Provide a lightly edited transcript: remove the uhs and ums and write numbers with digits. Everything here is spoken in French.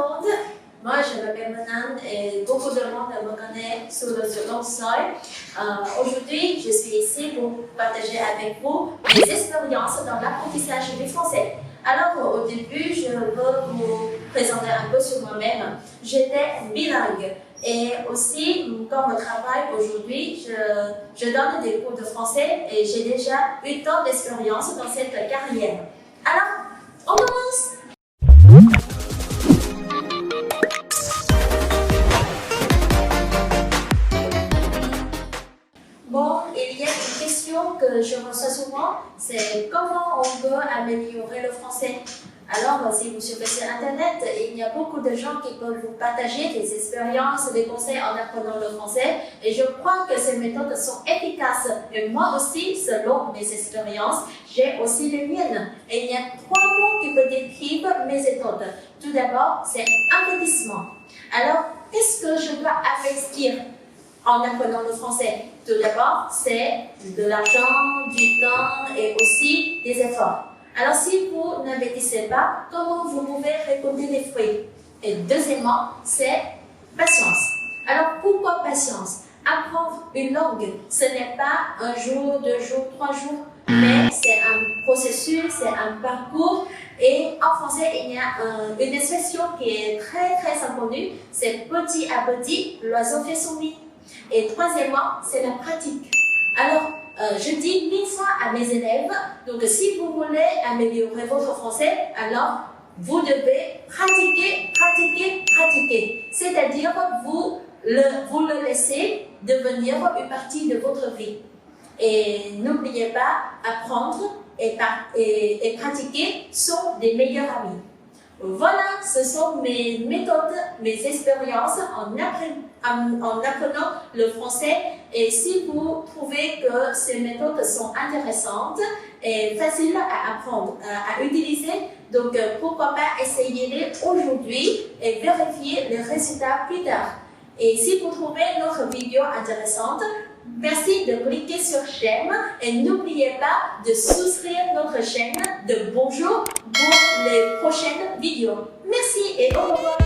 monde, moi je m'appelle Manan et beaucoup de monde me connaît sous le surnom Soy. Aujourd'hui, je suis ici pour partager avec vous mes expériences dans l'apprentissage du français. Alors au début, je veux vous présenter un peu sur moi-même. J'étais bilingue et aussi, comme travail aujourd'hui, je donne des cours de français et j'ai déjà 8 ans d'expérience dans cette carrière. Alors, on commence! Bon, il y a une question que je reçois souvent, c'est comment on peut améliorer le français. Alors, si vous suivez sur Internet, il y a beaucoup de gens qui peuvent vous partager des expériences, des conseils en apprenant le français. Et je crois que ces méthodes sont efficaces. Et moi aussi, selon mes expériences, j'ai aussi les miennes. Et il y a 3 mots qui peuvent décrire mes méthodes. Tout d'abord, c'est investissement. Alors, qu'est-ce que je dois investir en apprenant le français? Tout d'abord, c'est de l'argent, du temps et aussi des efforts. Alors, si vous n'investissez pas, comment vous pouvez récolter des fruits? Et deuxièmement, c'est patience. Alors, pourquoi patience? Apprendre une langue, ce n'est pas un jour, 2 jours, 3 jours, mais c'est un processus, c'est un parcours. Et en français, il y a une expression qui est très inconnue, c'est petit à petit, l'oiseau fait son nid. Et troisièmement, c'est la pratique. Alors, je dis 1000 fois à mes élèves, donc si vous voulez améliorer votre français, alors vous devez pratiquer. C'est-à-dire, vous le laissez devenir une partie de votre vie. Et n'oubliez pas, apprendre et pratiquer sont des meilleurs amis. Voilà, ce sont mes méthodes, mes expériences en apprenant le français. Et si vous trouvez que ces méthodes sont intéressantes et faciles à apprendre, à utiliser, donc pourquoi pas essayer-les aujourd'hui et vérifier les résultats plus tard. Et si vous trouvez notre vidéo intéressante, merci de cliquer sur j'aime et n'oubliez pas de souscrire notre chaîne de Bonjour pour les prochaines vidéos. Merci et au revoir.